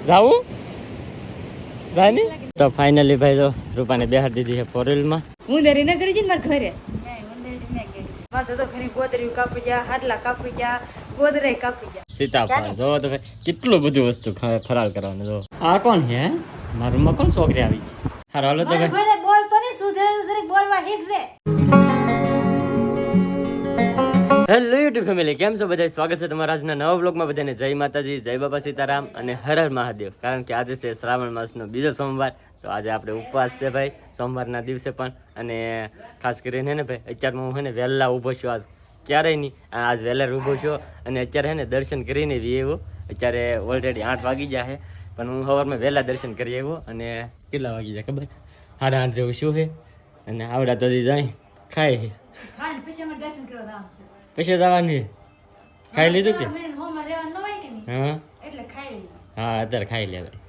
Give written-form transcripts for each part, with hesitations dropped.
જાવું જાની તો ફાઇનલી ભાઈ તો રૂપાને બેહાડી દીધી છે ફોરેલમાં. હું દરી ન કરી જઈને મારા ઘરે મારે તો ઘણી ગોદરી કાપી જા, હાડલા કાપી જા, ગોદરે કાપી જા. સીતાફળ જો તો ભાઈ કેટલું બધું વસ્તુ ફરાળ કરવાનું. જો આ કોણ છે? મારા રૂમમાં કોણ છોકરી આવી? હારો હાલો તો ભાઈ ઘરે બોલતો નહીં, સુધરે બોલવા શીખશે. હેલો યુટ્યુબ ફેમિલી, કેમ છો બધા? સ્વાગત છે તમારા આજના નવા વ્લોગમાં. બધાને જય માતાજી, જય બાબા સીતારામ અને હર હર મહાદેવ. કારણ કે આજે છે શ્રાવણ માસનો બીજો સોમવાર, તો આજે આપણે ઉપવાસ છે ભાઈ સોમવારના દિવસે પણ. અને ખાસ કરીને ને ભાઈ અત્યારમાં હું છે ને વહેલા ઊભો છું. આજ ક્યારેય નહીં, આજ વહેલા ઊભો છું અને અત્યારે છે ને દર્શન કરીને આવ્યો. અત્યારે ઓલરેડી 8 વાગી ગયા છે, પણ હું સવારમાં વહેલા દર્શન કરી આવ્યો. અને કેટલા વાગી જાય ખબર? 8:30 જેવું શું છે. અને આવડા તો જાય ખાય છે, પછી જવાની ખાઈ લીધું કે? હા હા, અત્યારે ખાઈ લે ભાઈ.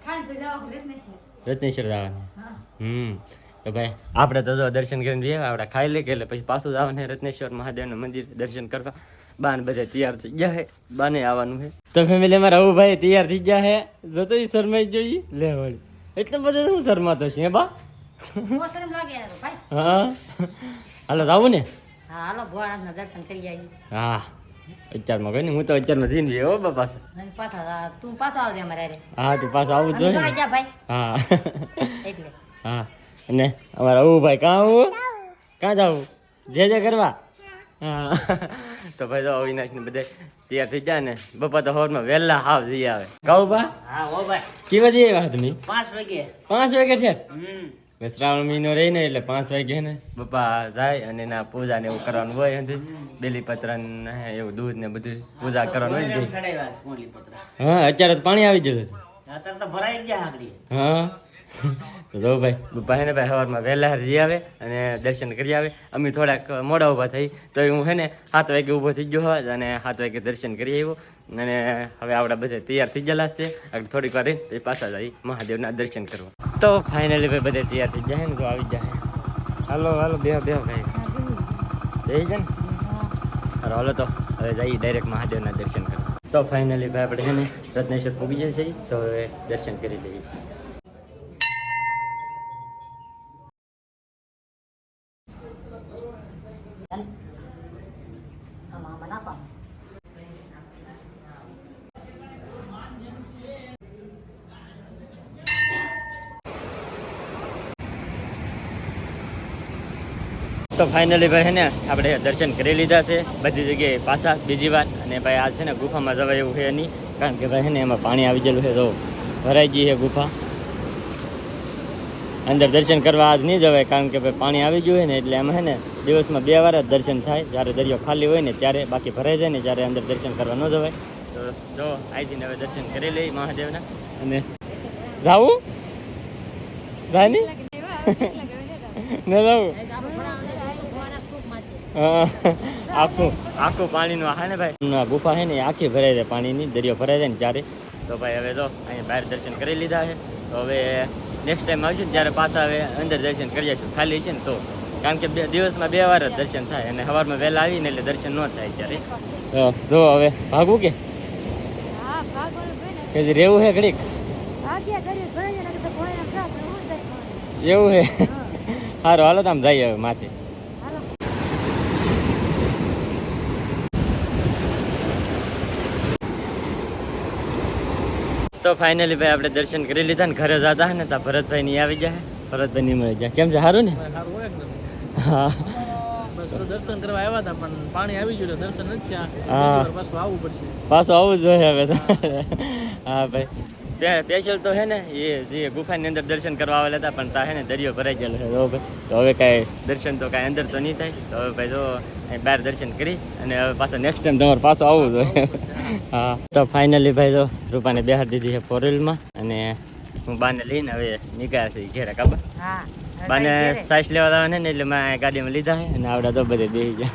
રત્નેશ્વર જવાનું. તો ભાઈ આપણે તો જો દર્શન કરીને જઈએ, આપણે ખાઈ લે કે એટલે પછી પાછું જવાનું છે રત્નેશ્વર મહાદેવના મંદિર દર્શન કરવા. બાને બધા તૈયાર થઈ ગયા છે, બાને આવવાનું છે. તો ફેમિલી માં રહું ભાઈ તૈયાર થઈ ગયા છે. જોતો શરમાઈ જોઈએ લે વળી, એટલે બધું શું શરમાતો છે બા? હા હાલો જાવું ને? હાલો ભોળાનાથના દર્શન કરી આવી. હા અત્યારમાં કઈ નહીં, હું તો અત્યારમાં જઈને હો બાપા. પાછા તું પાછો આવજે અમારે. હા તું પાછો આવું જોઈએ. હા એટલે હા. અને અમારા આવું ભાઈ કાં આવું? કાં જવું? જે કરવા? હા તો ભાઈ તો અવિનાશ ને બધા તૈયાર થઈ જાય ને. બપા તો સવારમાં વહેલા હાવ જઈ આવે. કહું બા? હા હો ભાઈ. કેવા જઈએ વાત તમે? 5 વાગે. 5 વાગે છે. શ્રાવણ મહિનો રહી ને એટલે 5 વાગે ને બપા જાય અને એના પૂજા ને એવું કરવાનું હોય. બેલીપત્ર ને એવું દૂધ ને બધું પૂજા કરવાનું હોય. હા અત્યારે તો પાણી આવી ગયું. અત્યારે તો ભરાઈ ગયા આગળ. હા તો ભાઈ બપા હે ને ભાઈ સવારમાં વહેલા જઈ આવે અને દર્શન કરી આવે. અમે થોડાક મોડા ઊભા થઈ તો હું હે ને 7 વાગે ઊભો થઈ ગયો હોત અને 7 વાગે દર્શન કરી આવ્યો. અને હવે આપણા બધા તૈયાર થઈ ગયેલા છે. થોડીક વાર રહીને પાછા જઈ મહાદેવના દર્શન કરવા. તો ફાઇનલી ભાઈ બધા તૈયાર થઈ જાય ને તો આવી જાય. હાલો હાલો બેહો ભાઈ જઈ જાય ને. હાલો હાલો તો હવે જઈએ ડાયરેક્ટ મહાદેવના દર્શન કરવા. તો ફાઇનલી ભાઈ આપણે છે ને રત્નેશ્વર પૂગી જશે, તો હવે દર્શન કરી લઈએ. તો ફાઇનલી ભાઈ છે ને આપણે દર્શન કરી લીધા છે બધી જગ્યાએ પાછા બીજી વાર. અને ભાઈ આજ છે ને ગુફામાં જવાય એવું છે નહીં, કારણ કે ભાઈ છે ને એમાં પાણી આવી ગયેલું છે. તો ભરાઈ ગઈ છે ગુફા. અંદર દર્શન કરવા આજ નહીં જવાય, કારણ કે ભાઈ પાણી આવી ગયું હોય ને એટલે એમાં છે ને દિવસમાં 2 વાર જ દર્શન થાય. જ્યારે દરિયો ખાલી હોય ને ત્યારે, બાકી ભરાઈ જાય ને જ્યારે અંદર દર્શન કરવા ન જવાય. તો જો આઈથી હવે દર્શન કરી લઈ મહાદેવના. અને જાવું જાની ન જવું? આખું પાણીનું હા ને ભાઈ ગુફા છે ને આખી ભરાઈ જાય પાણીની. દરિયો ભરાઈ જાય ને ત્યારે. તો ભાઈ હવે તો અહીંયા બહાર દર્શન કરી લીધા છે. તો હવે નેક્સ્ટ ટાઈમ આવશું ને ત્યારે પાછા હવે અંદર દર્શન કરી જઈશું ખાલી છે ને તો. કારણ કે દિવસમાં 2 વાર જ દર્શન થાય અને સવારમાં વહેલા આવીને એટલે દર્શન ન થાય ત્યારે. જો હવે ભાગવું કે રહેવું છે ઘડીક? એવું છે. સારું હાલો તો આમ જઈએ હવે માથે. તો ફાઇનલી ભાઈ આપણે દર્શન કરી લીધા ને ઘરે જતા ને ત્યાં ભરતભાઈ ની આવી જાય. ભરતભાઈ ની મળી જાય. કેમ છે? સારું ને? હા દર્શન કરવા આવ્યા હતા પણ પાણી આવી ગયું દર્શન નથી થયા. પાછું આવવું પડશે. પાછું આવવું જોઈએ હવે તો. હા ભાઈ સ્પેશિયલ તો હે ને એ જે ગુફાની અંદર દર્શન કરવા આવેલા હતા, પણ ત્યાં હે ને દરિયો ભરાઈ ગયેલો છે. તો હવે કાંઈ દર્શન તો કાંઈ અંદર તો નહીં થાય. તો હવે ભાઈ જો બહાર દર્શન કરી અને હવે પાછા નેક્સ્ટ ટાઈમ તમારે પાછું આવવું જોઈએ. હા તો ફાઇનલી ભાઈ તો રૂપાને બેહાડી દીધી છે ફોરવ્હીલમાં. અને હું બાને લઈને હવે નીકળ્યા છે ઘેરે. ખબર બાને સાઈસ લેવા આવવાને ને એટલે મેં ગાડીમાં લીધા છે અને આવડા તો બધે બેસી ગયા.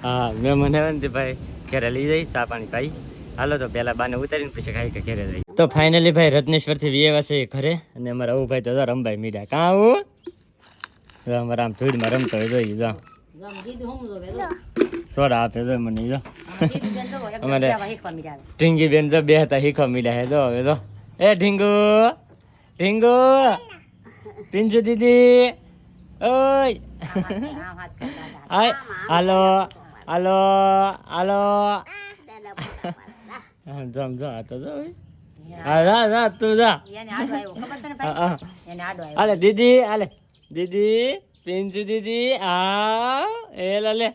હા મહેમાન આવે ને ભાઈ ઘરે લઈ જઈ ચા પાણી પાઈ. હાલો તો પેલા બાને ઉતારીને પછી ખાઈ કે ઘરે જઈ. તો ફાઇનલી ભાઈ રત્નેશ્વર થી વિયેવા છે ઘરે. અને અમારા આવું ભાઈ તો રમભાઈ મીડા કાં આવું અમારા આમ ધૂળમાં રમતો હોય જોઈ જો સોડા આપે જો મને જો. અમારે ટીંગી બેન જો બે હતા શીખવા મીડા હે જો હવે તો એ ઢીંગુ ઢીંગુ પિંજુ દીદી ઓય આય હાલો હાલો હાલો જમ જો આ તો જો હા જા તું જા હાલે દીદી હાલે દીદી પિંજુ દીદી આ એ લે લે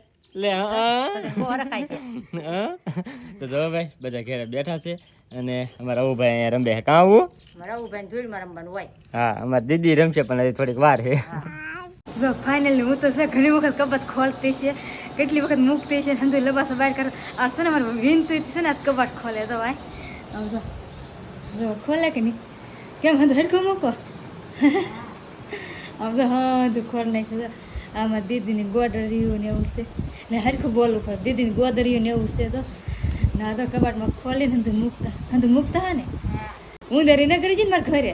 તો જો ભાઈ બધા ઘરે બેઠા છે અને અમારા રવુભાઈ અહીંયા રમે છે કાં આવું હા અમારી દીદી રમશે પણ હજી થોડીક વાર છે જો ફાઇનલી હું તો છે ઘણી વખત કબાટ ખોલતી છે કેટલી વખત મૂકતી છે હંધુ લબાસ બહાર કરે આ છે ને મારે વિનતું છે ને આ કબાટ ખોલે તો ભાઈ આમ જો ખોલે કે નહીં કેમ હંધુ હરખું મૂકો આમ તો હા તું ખોલ નાખ્યું આમાં દીદીની ગોદરીયું ને એવું છે ને હરખું બોલવું પડે દીદીની ગોદરીયું ને એવું છે તો ના તો કબાટમાં ખોલીને હંધુ મૂકતા હા ને ઉંદરી ન કરી જઈને મારા ઘરે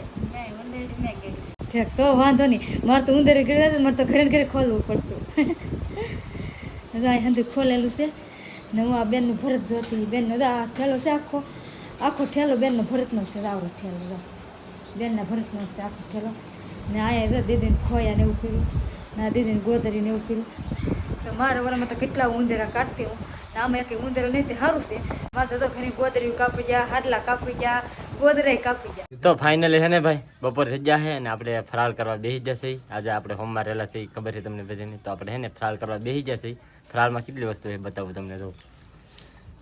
ઠેક તો વાંધો નહીં મારે તો ઉંદરી કરી જતું મારે તો ઘરે ને ઘરે ખોલવું પડતું હંધુ ખોલેલું છે ને હું આ બેનનું ભરત જોતી બેનનો આ ઠેલો છે આખો ઠેલો બેનનો ભરતનો છે આવડો ઠેલો બેનના ભરતનો છે આખો ઠેલો ને આયા જો દીદીને ખોયા ને એવું કર્યું ના દીદીને ગોદરીને એવું કર્યું તો મારા વરામાં તો કેટલા ઉંદેરા કાઢતી હું ને આમાં એક ઉંદેરો નહીં તે સારું છે મારે તો ઘણી ગોદરી કાપી ગયા હાડલા કાપી ગયા ગોદરાય કાપી ગયા તો ફાઇનલી છે ને ભાઈ બપોર થઈ ગયા છે અને આપણે ફરાળ કરવા બેસી જશે આજે આપણે હોમમાં રહેલા છે ખબર છે તમને બધાને તો આપણે છે ને ફરાળ કરવા બેસી જશે ફરાળમાં કેટલી વસ્તુ છે બતાવું તમને તો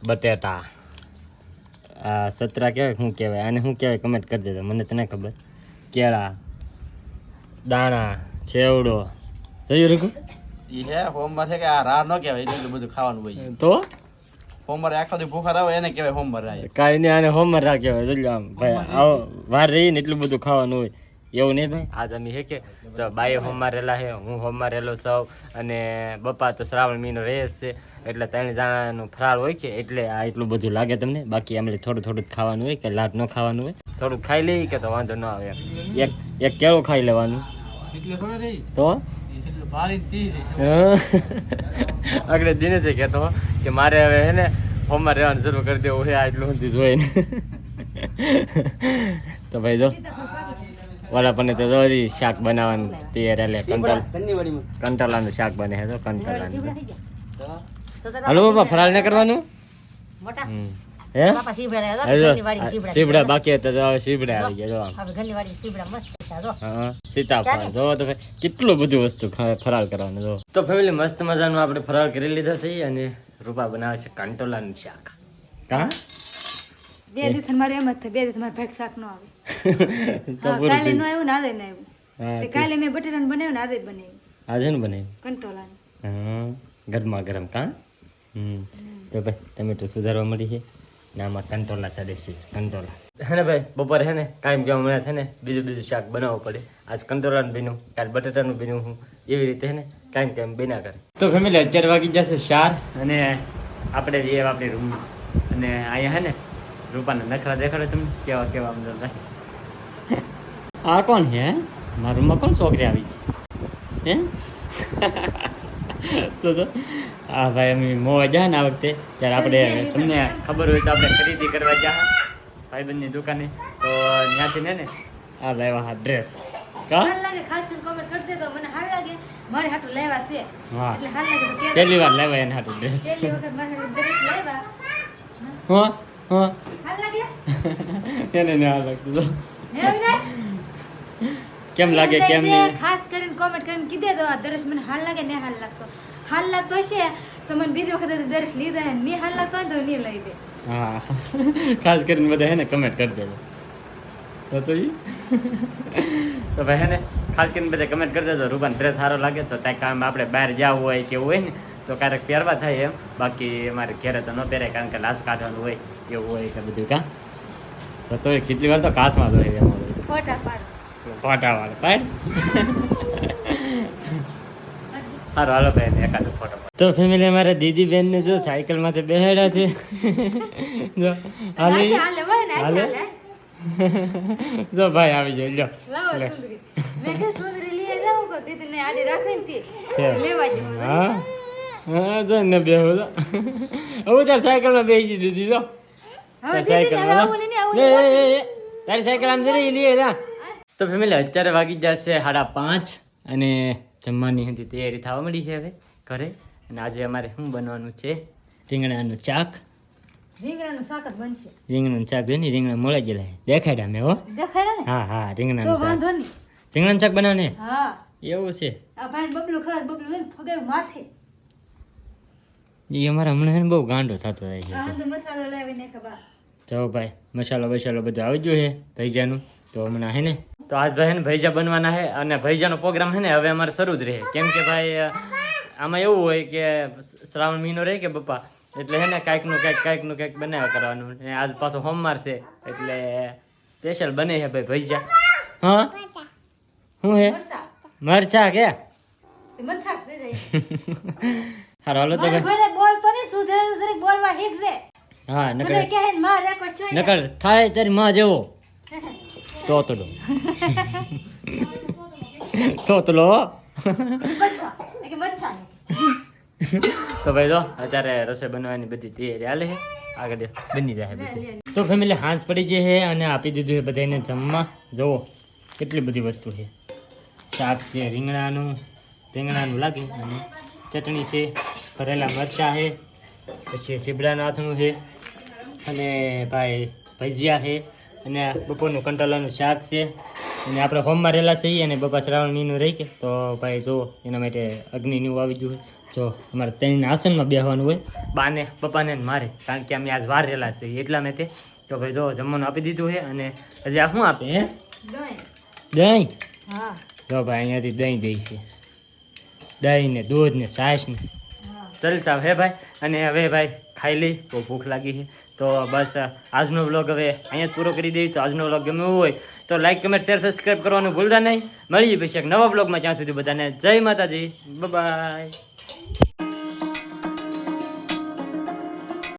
બટેટા આ સતરા કહેવાય શું કહેવાય આને શું કહેવાય કમેન્ટ કરી દેજો મને તને ખબર કેળા દાણા સેવડો જોયું રૂકું ઈ હે હોમવાર છે કે આ રાહ ન કહેવાય એટલે બધું ખાવાનું હોય તો હોમવાર આખો દી ભૂખા રહે એને કહેવાય હોમવાર રહે કાંઈ નહીં આને હોમર રાહ કહેવાય જોઈ લો આમ ભાઈ આવો વાર રહીને એટલું બધું ખાવાનું હોય એવું નહીં ભાઈ આજ અમે હે કે જો બાઈએ હોમમાં રહેલા છે હું હોમમાં રહેલો સૌ અને બપા તો શ્રાવણ મહિનો રહે જ છે એટલે 3 જણાનું ફરાળ હોય કે એટલે આ એટલું બધું લાગે તમને બાકી અમને થોડું થોડું જ ખાવાનું હોય કે લાટ ન ખાવાનું હોય થોડુંક ખાઈ લઈએ કે તો વાંધો ન આવે એક કેળું ખાઈ લેવાનું એટલે થોડે રહી તો એટલે ભારી દી આગળ દિને છે કહેતો કે મારે હવે હે ને હોમમાં રહેવાનું શરૂ કરી દેવું છે આ એટલું સુધી જોઈને તો ભાઈ જો વડાપાને તો રોજી શાક બનાવવાનું તૈયાર એટલે કંટોલાનું શાક બને છે તો કંટોલાનું હાલો બાપા ફરાળ ને કરવાનું હે સીબડા બાકી હતા તો સીબડા આવી ગયા જો હા સીતાફળ જો તો ભાઈ કેટલું બધું વસ્તુ ફરાળ કરવાનું જો તો ફેમિલી મસ્ત મજાનું આપણે ફરાળ કરી લીધા છે અને રૂપા બનાવે છે કંટોલાનું શાક કા 2 દિવસ મારે એમ જ થાય 2 દિવસ મારે ભાગ શાક ન આવે કાલે ન આવ્યું ને આજે ન આવ્યું કાલે મેં બટેટાનું બનાવ્યું ને આજે જ બનાવ્યું આજે ને બનાવ્યું કંટોલાનું હા ગરમા ગરમ કા તો ભાઈ ટમેટો સુધારવા મળી છે ને આમાં કંટોલા ચડે છે કંટોલા હે ને ભાઈ બપોરે હે ને કાયમ કેવા મળે છે ને બીજું શાક બનાવવું પડે આજ કંટોલાનું બીનું કાલે બટેટાનું બીનું હું એવી રીતે હે ને કાયમ બના કરે તો ફેમિલી 11 વાગી જશે 4 અને આપણે જઈએ આપણી રૂમ અને અહીંયા હે ને રૂપાના નખરા દેખાડો તમને કેવા કેવા આમ થાય આ કોણ છે મારા રૂમમાં કોણ છોકરી આવી છે હે તો હા ભાઈ અમે મોવા જાય ને આ વખતે ત્યારે આપણે તમને ખબર હોય તો આપણે ખરીદી કરવા ગયા ભાઈબંધની દુકાને તો ત્યાંથી ને આ લાવ્યા હા ડ્રેસ કા લાગે ખાસ કોમેન્ટ કરી દેતો મને હાર લાગે મારે હાટુ લેવા છે હા એટલે હાર લાગે તો પહેલી વાર લેવા એને હાટુ ડ્રેસ પહેલી વખત મારે ડ્રેસ લેવા હા હા હાર લાગે એને ને આ લાગતું તો હે અવિનાશ કેમ લાગે કેમ નહીં ખાસ કરીને કોમેન્ટ કરીને કીધે તો આ દરેશ મને હાલ લાગે ને હાલ લાગતો હશે તો મને બીજી વખત દરેશ લીધા હે ની હાલ લાગતો હોય તો ની લઈ દે હા ખાસ કરીને બધા હે ને કમેન્ટ કરી દેજો તો ઈ તો ભાઈ હે ને ખાસ કરીને બધા કમેન્ટ કરી દેજો રૂપાન ડ્રેસ સારો લાગે તો ત્યાં કામ આપણે બહાર જવું હોય કે એવું હોય ને તો ક્યારેક પહેરવા થાય એમ બાકી અમારે ઘેરે તો ન પહેરાય કારણ કે લાશ કાઢવાનું હોય એવું હોય કે બધું કાં તો કેટલી વાર તો કાચમાં જ હોય અમારે ફોટા પાડ ફોટાવાળા પાડ સારું હાલો ભાઈ એકાદ ફોટો તો ફેમિલી અમારા દીદી બેન ને જો સાયકલ માંથી બેહાડ્યા છે જો હાલે જો ભાઈ આવી જાય લ્યો લાવો સુંદરી મેં કે સુંદરી લઈ જાવ કો દીદી ને આડી રાખી ને લેવા જો હા હા જો ને બેહો જો હવે તાર સાયકલ માં બેસી દીધી જો હવે દીદી ને આવું ને આવું તારી સાયકલ આમ જરી લઈએ જા. તો ફેમિલી અત્યારે વાગી જશે 5:30 અને જમવાની હતી તૈયારી થવા મળી છે હવે ઘરે. અને આજે અમારે શું બનવાનું છે? રીંગણાનું શાક. રીંગણાનું શાક જ બનશે. રીંગણાનું શાક છે ને રીંગણા મોળા ગયેલા છે. દેખાડ્યા મેં હો. દેખાય ને? હા હા તો રીંગણાનું શાક. વાંધો નહીં. રીંગણાનું શાક બનાવને હા એવું છે. આ ભાઈ બબલું ખરા બબલું છે ને ફગાયું માથે. એ અમારા હમણાં છે ને બહુ ગાંડો થતો રહે છે. આ અંદર મસાલો લાવીને ખબર. જો ભાઈ મસાલો બસાલો બધું આવી ગયું છે ભૈજાનું. તો હમણાં હે ને તો આજ ભાઈ હે ને ભૈજા બનવાના છે. અને ભૈજાનો પ્રોગ્રામ છે ને હવે અમારે શરૂ જ રહે. કેમ કે ભાઈ આમાં એવું હોય કે શ્રાવણ મહિનો રહે કે બપ્પા એટલે હે ને કાંઈકનું કાંઈક બનાવ્યા કરવાનું. અને આજ પાછો સોમવાર છે એટલે સ્પેશિયલ બને છે ભાઈ ભૈજા. હા શું હે? મરસા મરચા કે તે મરસા દે દે. હારો હાલો તો મારે ભાઈ. ઘરે બોલતો નહીં સુધરે જરીક બોલવા શીખજે. હા મને નકર કહે ને માર રેકોર્ડ જોઈ નકર થાય તારી માં જેવો તોતડો તોતલો. મરસા કે મરસા તો ભાઈ જો અત્યારે રસોઈ બનાવવાની બધી તૈયારી હાલે છે. આગળ બની જાય બધી. તો ફેમિલી હાંસ પડી ગઈ છે અને આપી દીધું છે બધાને જમવા. જુઓ કેટલી બધી વસ્તુ છે. શાક છે રીંગણાનું લાગે અને ચટણી છે, ભરેલા મરચાં છે, પછી સીબડાનું આથણું છે અને ભાઈ ભજીયા છે અને બપોરનું કંટાલાનું શાક છે. અને આપણે હોમમાં રહેલા છીએ અને બપા શ્રાવણ મહિનો રહી કે તો ભાઈ જો એના માટે અગ્નિનું એવું આવી ગયું. જો અમારે ત્રણ આસનમાં બેસવાનું હોય બાને પપ્પાને ને મારે, કારણ કે અમે આજ વાર રહેલા છીએ એટલા માટે. તો ભાઈ જો જમવાનું આપી દીધું છે અને હજી આ શું આપે હે? દહીં. દહીં. હા જો ભાઈ અહીંયાથી દહીં દઈ છે. દહીં ને દૂધ ને છાશ ને હા જલસા હે ભાઈ. અને હવે ભાઈ ખાઈ લઈ, બહુ ભૂખ લાગી છે. તો બસ આજનો વ્લોગ હવે અહીંયા જ પૂરો કરી દઈએ. તો આજનો વ્લોગ ગમ્યો હોય તો લાઈક કમેન્ટ શેર સબસ્ક્રાઈબ કરવાનું ભૂલતા નહીં. મળીએ પછી એક નવા વ્લોગમાં. ત્યાં સુધી બધાને જય માતાજી, બાય.